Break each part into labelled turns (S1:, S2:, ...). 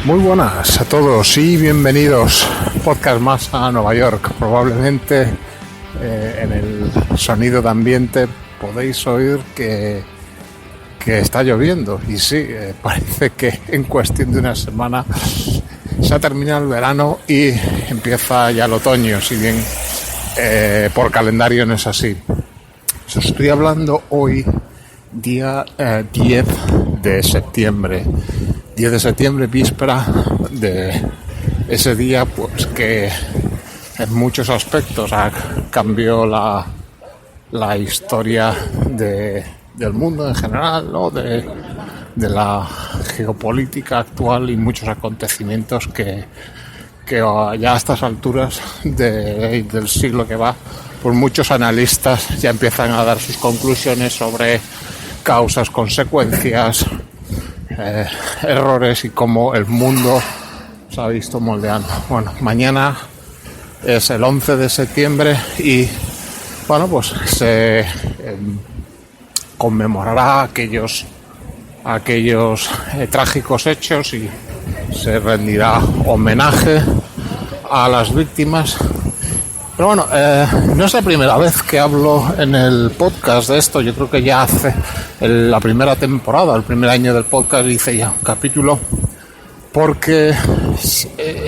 S1: Muy buenas a todos y bienvenidos. Podcast más a Nueva York. Probablemente en el sonido de ambiente podéis oír que está lloviendo. Y sí, parece que en cuestión de una semana se ha terminado el verano y empieza ya el otoño, si bien por calendario no es así. Os estoy hablando hoy, día 10 de septiembre. 10 de septiembre, víspera de ese día, pues que en muchos aspectos cambió la historia del mundo en general, ¿no? De la geopolítica actual y muchos acontecimientos que ya a estas alturas del siglo que va, pues muchos analistas ya empiezan a dar sus conclusiones sobre causas, consecuencias, errores y cómo el mundo se ha visto moldeando. Bueno, mañana es el 11 de septiembre y bueno, pues se conmemorará aquellos trágicos hechos y se rendirá homenaje a las víctimas. Pero bueno, no es la primera vez que hablo en el podcast de esto. Yo creo que ya hace la primera temporada, el primer año del podcast, hice ya un capítulo. Porque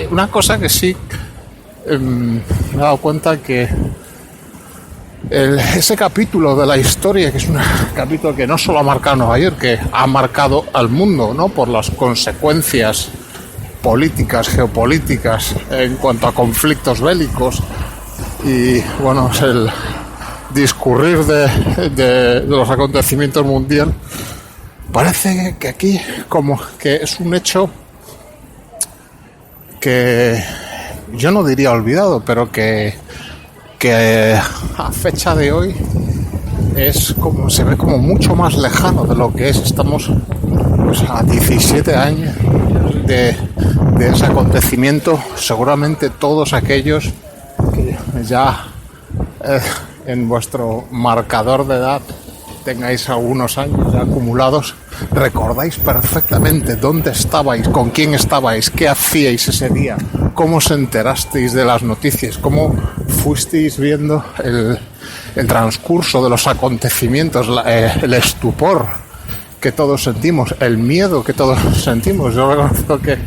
S1: una cosa que sí me he dado cuenta que ese capítulo de la historia, que es un capítulo que no solo ha marcado Nueva York, que ha marcado al mundo, ¿no? Por las consecuencias políticas, geopolíticas, en cuanto a conflictos bélicos. Y bueno, es el discurrir de los acontecimientos mundial. Parece que aquí como que es un hecho que yo no diría olvidado, pero que a fecha de hoy se ve como mucho más lejano de lo que es. Estamos pues a 17 años de ese acontecimiento. Seguramente todos aquellos que ya en vuestro marcador de edad tengáis algunos años ya acumulados, recordáis perfectamente dónde estabais, con quién estabais, qué hacíais ese día, cómo os enterasteis de las noticias, cómo fuisteis viendo el transcurso de los acontecimientes, el estupor que todos sentimos, el miedo que todos sentimos. Yo reconozco que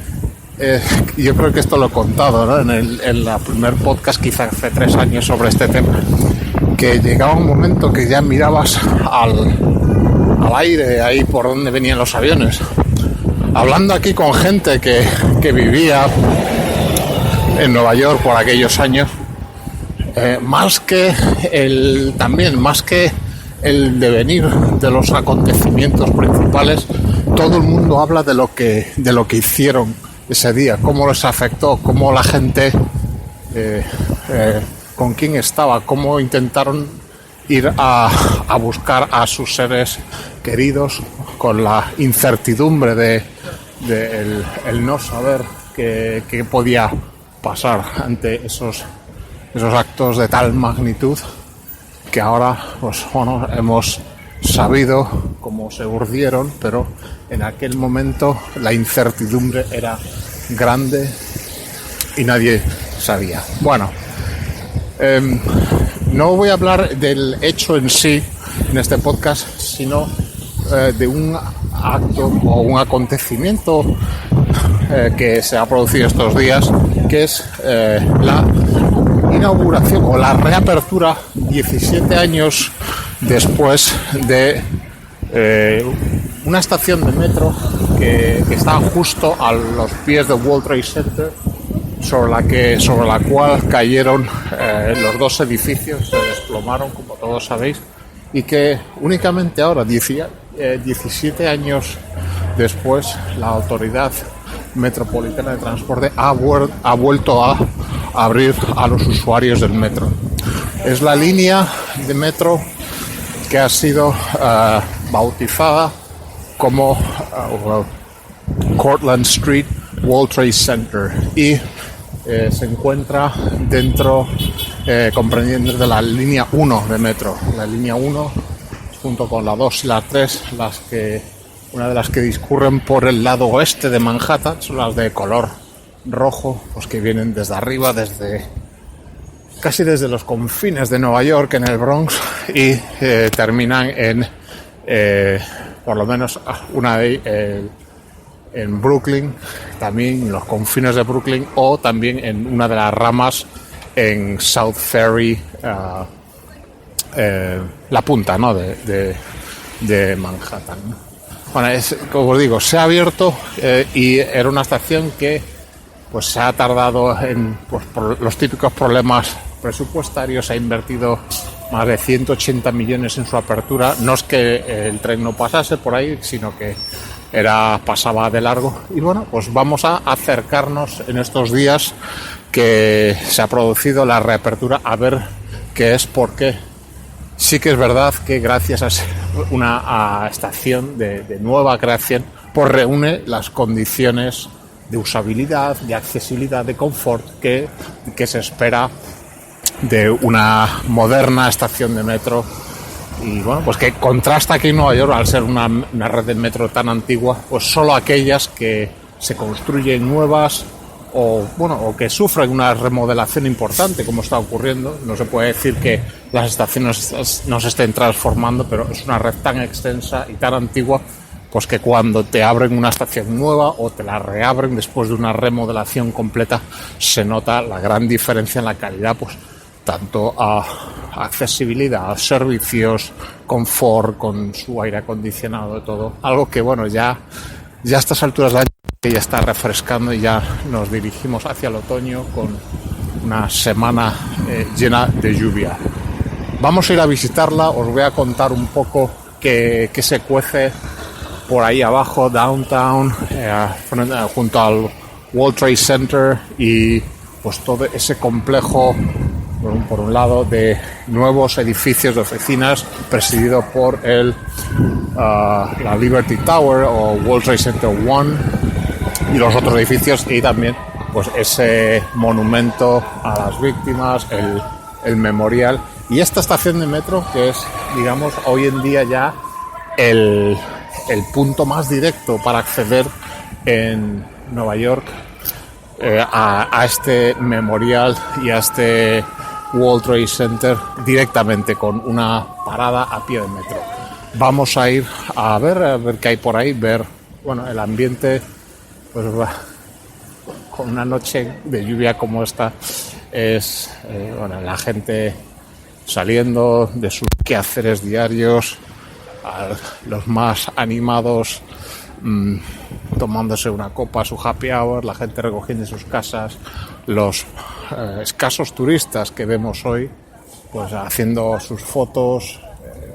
S1: yo creo que esto lo he contado, ¿no? en la primer podcast, quizá hace 3 años, sobre este tema, que llegaba un momento que ya mirabas al aire, ahí por donde venían los aviones, hablando aquí con gente que vivía en Nueva York por aquellos años, más que el devenir de los acontecimientos principales, todo el mundo habla de lo que hicieron ese día, cómo les afectó, cómo la gente con quién estaba, cómo intentaron ir a buscar a sus seres queridos, con la incertidumbre de el no saber qué podía pasar ante esos actos de tal magnitud que ahora pues bueno, hemos sabido cómo se urdieron, pero en aquel momento la incertidumbre era grande y nadie sabía. Bueno, no voy a hablar del hecho en sí en este podcast, sino de un acto o un acontecimiento que se ha producido estos días, que es la inauguración o la reapertura 17 años después de una estación de metro que está justo a los pies del World Trade Center, sobre la cual cayeron los 2 edificios, se desplomaron, como todos sabéis, y que únicamente ahora, 17 años después, la Autoridad Metropolitana de Transporte ha vuelto a abrir a los usuarios del metro. Es la línea de metro que ha sido bautizada como Cortlandt Street World Trade Center y se encuentra dentro, comprendiendo de la línea 1 de metro. La línea 1, junto con la 2 y la 3, las que una de las que discurren por el lado oeste de Manhattan, son las de color rojo, pues que vienen desde arriba, casi desde los confines de Nueva York, en el Bronx, y terminan en, por lo menos una de en Brooklyn, también en los confines de Brooklyn, o también en una de las ramas en South Ferry, la punta, ¿no?, de Manhattan. Bueno, como os digo, se ha abierto y era una estación que pues se ha tardado pues, por los típicos problemas presupuestarios. Se ha invertido más de 180 millones en su apertura. No es que el tren no pasase por ahí, sino que pasaba de largo. Y bueno, pues vamos a acercarnos en estos días que se ha producido la reapertura a ver qué es, porque sí que es verdad que gracias a una estación de nueva creación, pues reúne las condiciones de usabilidad, de accesibilidad, de confort que se espera de una moderna estación de metro. Y bueno, pues que contrasta aquí en Nueva York, al ser una red de metro tan antigua, pues solo aquellas que se construyen nuevas o que sufren una remodelación importante, como está ocurriendo. No se puede decir que las estaciones no se estén transformando, pero es una red tan extensa y tan antigua, pues que cuando te abren una estación nueva o te la reabren después de una remodelación completa, se nota la gran diferencia en la calidad, pues tanto a accesibilidad, a servicios, confort, con su aire acondicionado, todo. Algo que, bueno, ya a estas alturas del año que ya está refrescando y ya nos dirigimos hacia el otoño con una semana llena de lluvia. Vamos a ir a visitarla, os voy a contar un poco qué se cuece por ahí abajo, downtown, junto al World Trade Center, y pues todo ese complejo, por un lado, de nuevos edificios de oficinas presidido por la Liberty Tower o World Trade Center One y los otros edificios, y también pues ese monumento a las víctimas, el memorial, y esta estación de metro que es, digamos, hoy en día ya el punto más directo para acceder en Nueva York a este memorial y a este World Trade Center, directamente con una parada a pie de metro. Vamos a ir a ver qué hay por ahí, ver, bueno, el ambiente, pues con una noche de lluvia como esta, es bueno, la gente saliendo de sus quehaceres diarios, los más animados tomándose una copa, su happy hour, la gente recogiendo sus casas, los escasos turistas que vemos hoy, pues haciendo sus fotos,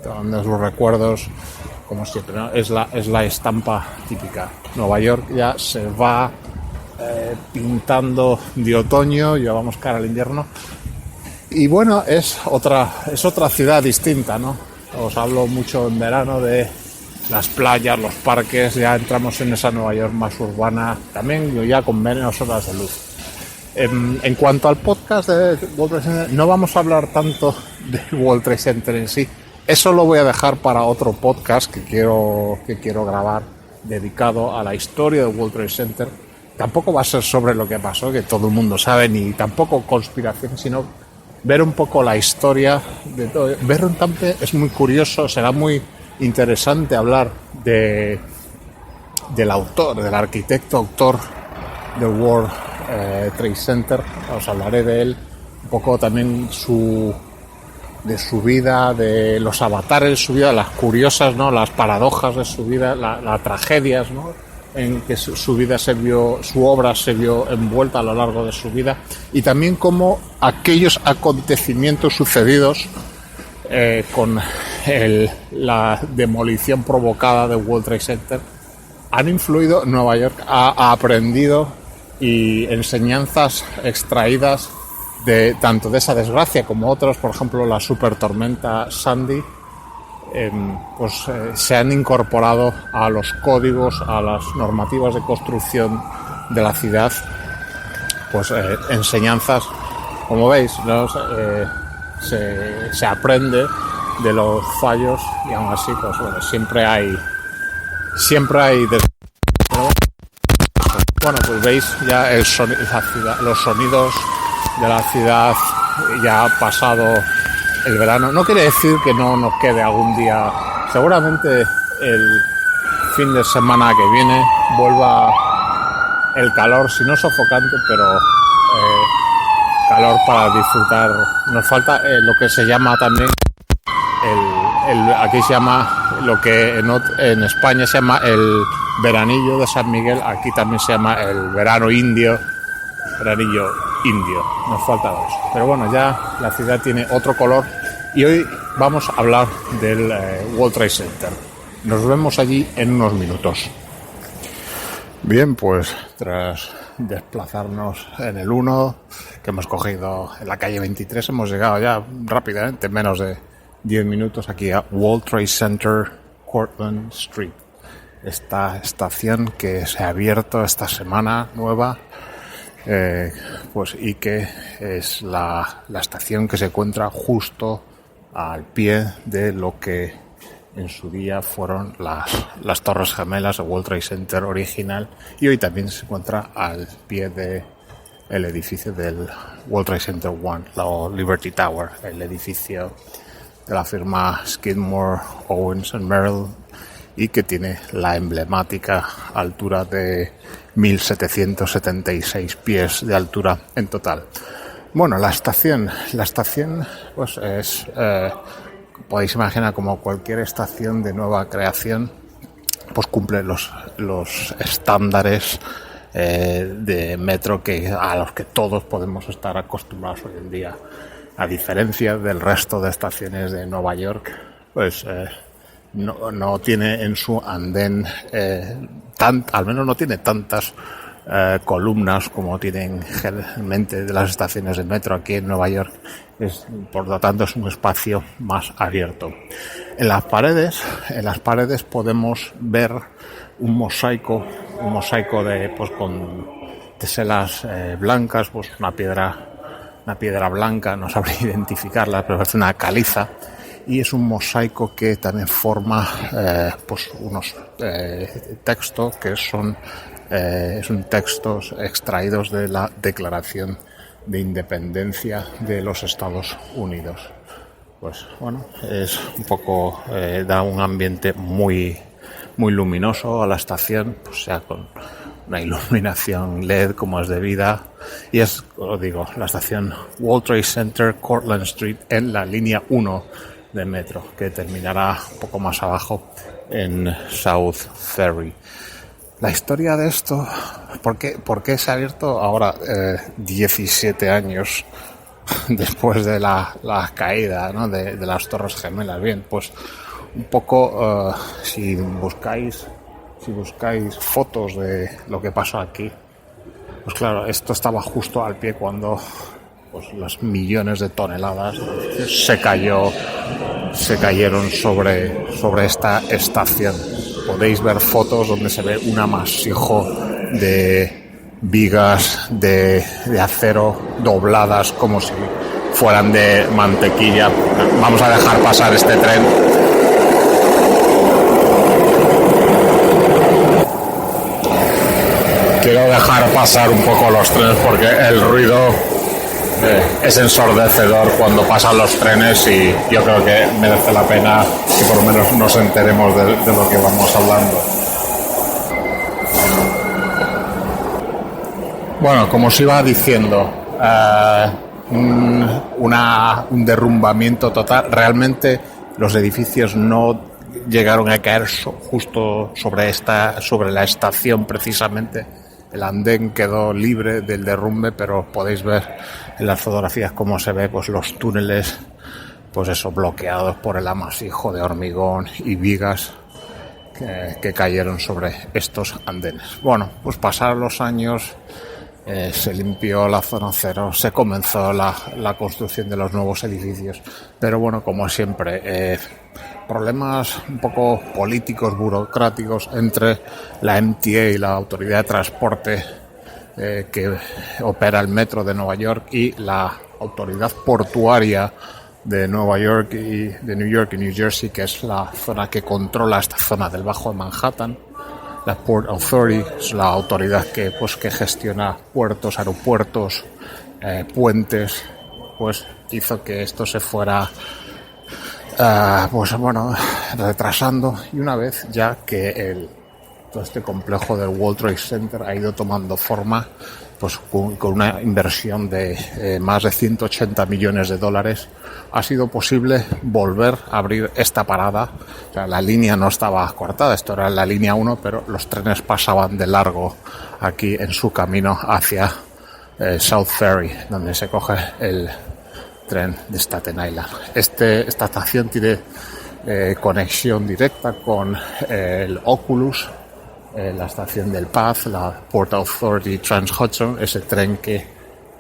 S1: tomando sus recuerdos, como siempre, ¿no? Es la estampa típica. Nueva York ya se va pintando de otoño, ya vamos cara al invierno, y bueno, es otra ciudad distinta, ¿no? Os hablo mucho en verano de las playas, los parques, ya entramos en esa Nueva York más urbana, también ya con menos horas de luz. En cuanto al podcast de World Trade Center, no vamos a hablar tanto de World Trade Center en sí. Eso lo voy a dejar para otro podcast que quiero grabar, dedicado a la historia de World Trade Center. Tampoco va a ser sobre lo que pasó, que todo el mundo sabe, ni tampoco conspiración, sino ver un poco la historia de todo. Ver un Tampe es muy curioso, será muy interesante hablar del autor, del arquitecto autor del World Trade Center. Os hablaré de él, un poco también de su vida, de los avatares de su vida, las curiosas, ¿no?, las paradojas de su vida, las tragedias, ¿no?, en que su vida su obra se vio envuelta a lo largo de su vida, y también cómo aquellos acontecimientos sucedidos con la demolición provocada de World Trade Center han influido. Nueva York ha aprendido, y enseñanzas extraídas de tanto de esa desgracia como otras, por ejemplo la supertormenta Sandy, se han incorporado a los códigos, a las normativas de construcción de la ciudad, pues enseñanzas, como veis, ¿no? Se aprende de los fallos, y aún así, pues bueno, siempre hay siempre hay bueno, pues veis ya los sonidos de la ciudad. Ya ha pasado el verano. No quiere decir que no nos quede algún día. Seguramente el fin de semana que viene vuelva el calor, si no sofocante, pero calor para disfrutar. Nos falta lo que se llama también aquí se llama lo que en España se llama el veranillo de San Miguel. Aquí también se llama el veranillo indio. Nos falta dos. Pero bueno, ya la ciudad tiene otro color y hoy vamos a hablar del World Trade Center. Nos vemos allí en unos minutos. Bien, pues tras desplazarnos en el 1 que hemos cogido en la calle 23, hemos llegado ya rápidamente, en menos de 10 minutos, aquí a World Trade Center, Cortlandt Street. Esta estación que se ha abierto esta semana nueva, pues y que es la estación que se encuentra justo al pie de lo que en su día fueron las Torres Gemelas, el World Trade Center original, y hoy también se encuentra al pie de el edificio del World Trade Center One, la Liberty Tower, el edificio de la firma Skidmore, Owens and Merrill, y que tiene la emblemática altura de 1.776 pies de altura en total. Bueno, la estación pues es, podéis imaginar, como cualquier estación de nueva creación, pues cumple los estándares de metro a los que todos podemos estar acostumbrados hoy en día. A diferencia del resto de estaciones de Nueva York, pues no tiene en su andén al menos no tiene tantas columnas como tienen generalmente de las estaciones de metro aquí en Nueva York. Por lo tanto, es un espacio más abierto. En las paredes podemos ver un mosaico de con teselas blancas, pues una piedra blanca, no sabría identificarla, pero es una caliza, y es un mosaico que también forma pues unos textos que son textos extraídos de la Declaración de Independencia de los Estados Unidos. Pues bueno, es un poco da un ambiente muy luminoso a la estación, pues sea con una iluminación LED como es debida, y es, os digo, la estación World Trade Center, Cortlandt Street, en la línea 1 de metro, que terminará un poco más abajo en South Ferry. La historia de esto, ¿por qué se ha abierto ahora 17 años después de la caída, ¿no?, de las Torres Gemelas? Bien, pues un poco si buscáis fotos de lo que pasó aquí, pues claro, esto estaba justo al pie cuando pues los millones de toneladas se cayeron sobre esta estación. Podéis ver fotos donde se ve un amasijo de vigas de acero dobladas como si fueran de mantequilla. Vamos a dejar pasar este tren. Quiero dejar pasar un poco los trenes porque el ruido es ensordecedor cuando pasan los trenes, y yo creo que merece la pena que por lo menos nos enteremos de lo que vamos hablando. Bueno, como os iba diciendo, un derrumbamiento total. Realmente los edificios no llegaron a caer justo sobre la estación precisamente. El andén quedó libre del derrumbe, pero podéis ver en las fotografías cómo se ve pues los túneles, pues eso, bloqueados por el amasijo de hormigón y vigas que cayeron sobre estos andenes. Bueno, pues pasaron los años, se limpió la zona cero, se comenzó la construcción de los nuevos edificios, pero bueno, como siempre, problemas un poco políticos, burocráticos entre la MTA y la Autoridad de Transporte que opera el metro de Nueva York y la Autoridad Portuaria de Nueva York y de New York y New Jersey, que es la zona que controla esta zona del Bajo Manhattan. La Port Authority es la autoridad que gestiona puertos, aeropuertos, puentes. Pues hizo que esto se fuera retrasando, y una vez ya que todo este complejo del World Trade Center ha ido tomando forma, pues con una inversión de más de 180 millones de dólares, ha sido posible volver a abrir esta parada. O sea, la línea no estaba cortada, esto era la línea 1, pero los trenes pasaban de largo aquí en su camino hacia South Ferry, donde se coge el tren de Staten Island. Esta estación tiene conexión directa con el Oculus, la estación del Path, la Port Authority Trans-Hudson, ese tren que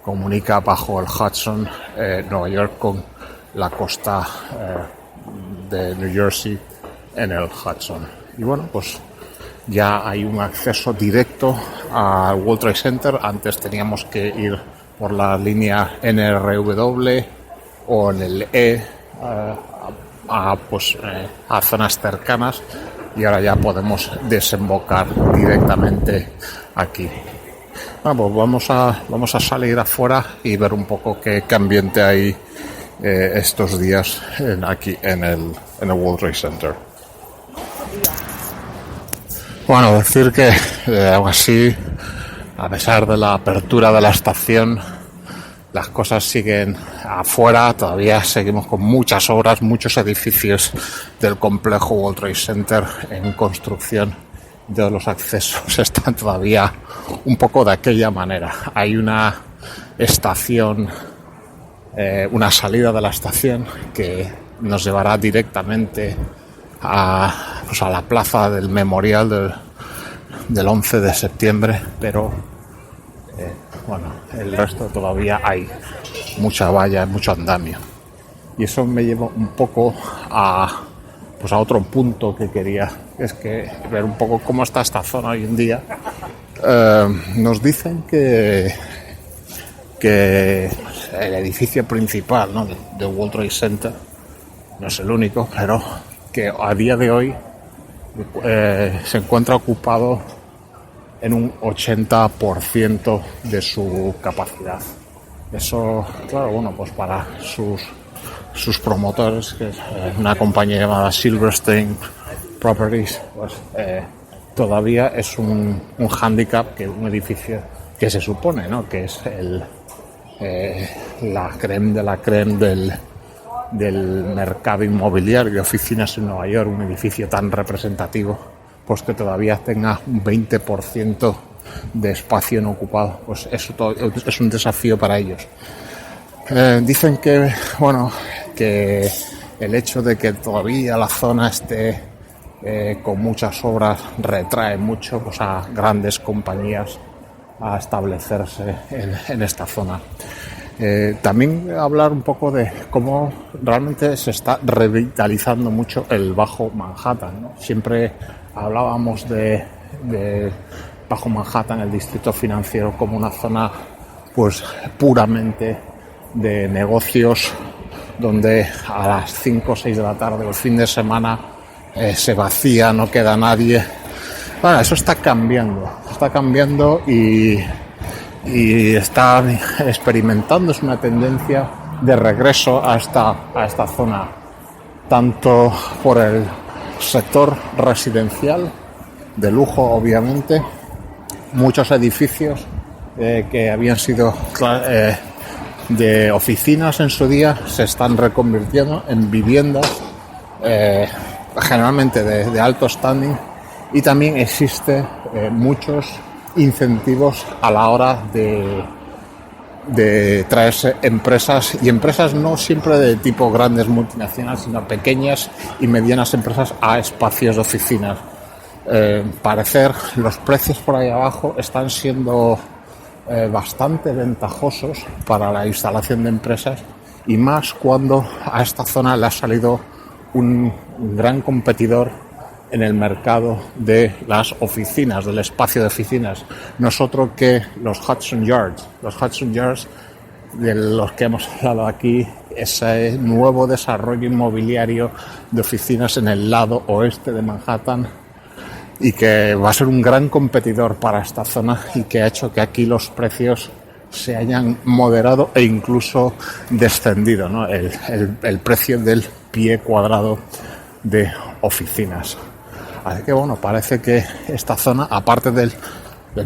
S1: comunica bajo el Hudson Nueva York con la costa de New Jersey en el Hudson. Y bueno, pues ya hay un acceso directo al World Trade Center. Antes teníamos que ir por la línea NRW o en el a zonas cercanas, y ahora ya podemos desembocar directamente aquí. Bueno, pues vamos a salir afuera y ver un poco qué ambiente hay estos días aquí en el World Trade Center. Bueno, decir que aún así, a pesar de la apertura de la estación, las cosas siguen afuera. Todavía seguimos con muchas obras, muchos edificios del complejo World Trade Center en construcción. Todos los accesos están todavía un poco de aquella manera. Hay una estación, una salida de la estación que nos llevará directamente a la plaza del memorial del 11 de septiembre, pero el resto todavía hay mucha valla, mucho andamio. Y eso me lleva un poco a otro punto que quería, es que ver un poco cómo está esta zona hoy en día. Nos dicen que el edificio principal, ¿no?, de World Trade Center no es el único, pero que a día de hoy se encuentra ocupado en un 80% de su capacidad. Eso, claro, pues para sus promotores, que es una compañía llamada Silverstein Properties, pues todavía es un hándicap, que un edificio que se supone, ¿no?, que es la crème de la crème del mercado inmobiliario de oficinas en Nueva York, un edificio tan representativo, pues que todavía tenga un 20% de espacio no ocupado. Pues eso es un desafío para ellos. Dicen que el hecho de que todavía la zona esté con muchas obras retrae mucho a grandes compañías a establecerse en esta zona. También hablar un poco de cómo realmente se está revitalizando mucho el Bajo Manhattan, ¿no? Siempre hablábamos de Bajo Manhattan, el distrito financiero, como una zona pues puramente de negocios, donde a las 5 o 6 de la tarde o el fin de semana se vacía, no queda nadie. Bueno, eso está cambiando y está experimentando, es una tendencia de regreso a esta zona, tanto por el sector residencial, de lujo obviamente. Muchos edificios que habían sido de oficinas en su día se están reconvirtiendo en viviendas, generalmente de alto standing, y también existe muchos incentivos a la hora de traerse empresas, y empresas no siempre de tipo grandes multinacionales, sino pequeñas y medianas empresas a espacios de oficinas. Parecer los precios por ahí abajo están siendo bastante ventajosos para la instalación de empresas, y más cuando a esta zona le ha salido un gran competidor en el mercado de las oficinas, del espacio de oficinas. Nosotros que los Hudson Yards de los que hemos hablado aquí, ese nuevo desarrollo inmobiliario de oficinas en el lado oeste de Manhattan, y que va a ser un gran competidor para esta zona, y que ha hecho que aquí los precios se hayan moderado e incluso descendido, ¿no? El precio del pie cuadrado de oficinas. Así que bueno, parece que esta zona, aparte del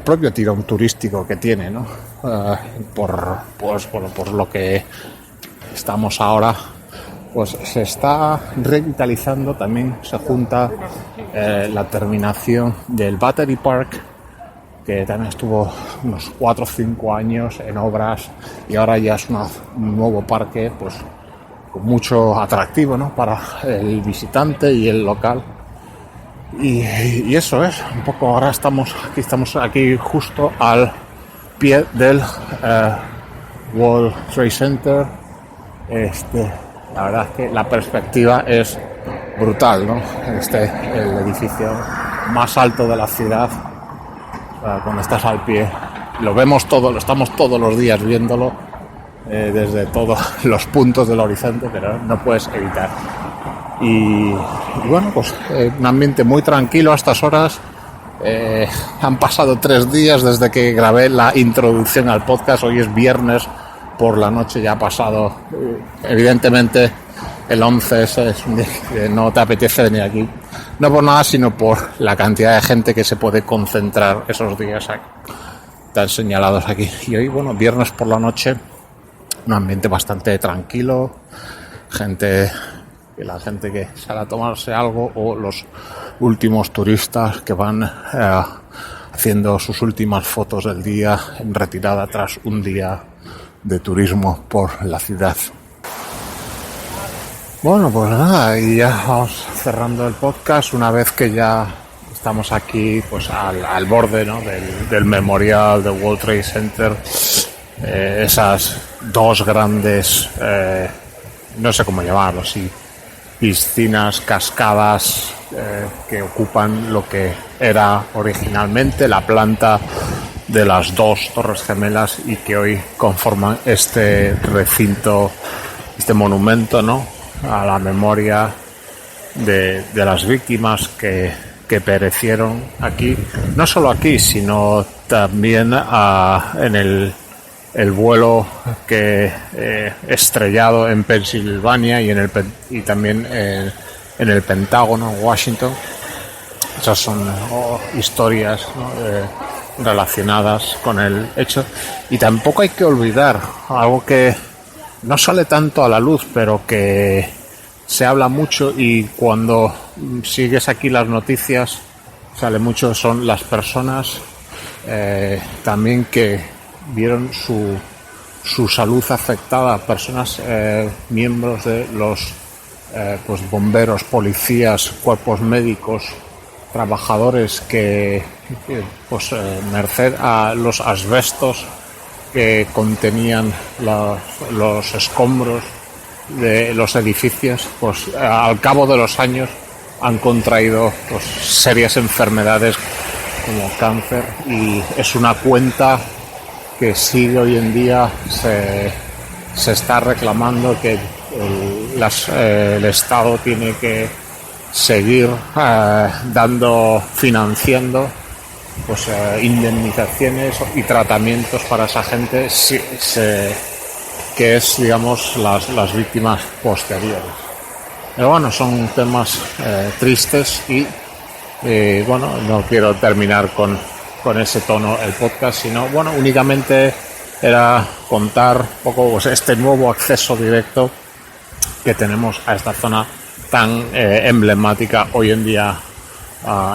S1: propio tirón turístico que tiene, ¿no? Por lo que estamos ahora, pues se está revitalizando. También se junta la terminación del Battery Park, que también estuvo unos 4 o 5 años en obras, y ahora ya es un nuevo parque, pues con mucho atractivo, ¿no? Para el visitante y el local. Y eso es un poco. Ahora estamos aquí justo al pie del World Trade Center. La verdad es que la perspectiva es brutal, ¿no? El edificio más alto de la ciudad, cuando estás al pie, lo vemos todo, lo estamos todos los días viéndolo desde todos los puntos del horizonte, pero no puedes evitar. Y bueno, pues un ambiente muy tranquilo a estas horas. Han pasado 3 días desde que grabé la introducción al podcast. Hoy es viernes por la noche, ya ha pasado. Evidentemente el 11 es un día que no te apetece venir aquí, no por nada, sino por la cantidad de gente que se puede concentrar esos días aquí, tan señalados aquí. Y hoy, bueno, viernes por la noche, un ambiente bastante tranquilo, la gente que sale a tomarse algo, o los últimos turistas que van haciendo sus últimas fotos del día en retirada tras un día de turismo por la ciudad. Bueno, pues nada, y ya vamos cerrando el podcast, una vez que ya estamos aquí, pues al borde, ¿no? del memorial del World Trade Center. Esas 2 grandes, no sé cómo llamarlo, sí, piscinas, cascadas, que ocupan lo que era originalmente la planta de las 2 torres gemelas, y que hoy conforman este recinto, este monumento, ¿no? A la memoria de las víctimas que perecieron aquí, no solo aquí, sino también en el vuelo que estrellado en Pensilvania, y también en el Pentágono, en Washington. Esas son historias, ¿no? Relacionadas con el hecho. Y tampoco hay que olvidar algo que no sale tanto a la luz, pero que se habla mucho, y cuando sigues aquí las noticias sale mucho, son las personas también que vieron su salud afectada, personas, miembros de los pues bomberos, policías, cuerpos médicos, trabajadores que merced a los asbestos que contenían los escombros de los edificios, pues al cabo de los años han contraído pues serias enfermedades como cáncer, y es una cuenta que sigue hoy en día. Se está reclamando que el Estado tiene que seguir financiando pues indemnizaciones y tratamientos para esa gente, que es, digamos, las víctimas posteriores. Pero bueno, son temas tristes, y bueno, no quiero terminar con ese tono el podcast, sino bueno, únicamente era contar un poco pues este nuevo acceso directo que tenemos a esta zona tan emblemática hoy en día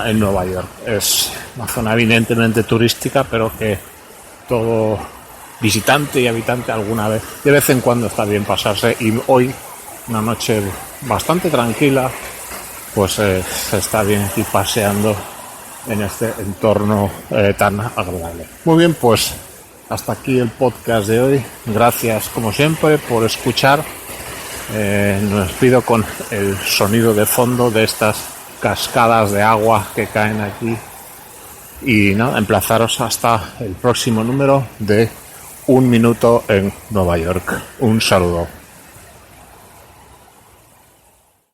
S1: en Nueva York. Es una zona evidentemente turística, pero que todo visitante y habitante alguna vez, de vez en cuando, está bien pasarse. Y hoy, una noche bastante tranquila, pues se está bien aquí paseando en este entorno tan agradable. Muy bien, pues hasta aquí el podcast de hoy. Gracias como siempre por escuchar. Nos despido con el sonido de fondo de estas cascadas de agua que caen aquí, y nada, emplazaros hasta el próximo número de Un Minuto en Nueva York. Un saludo.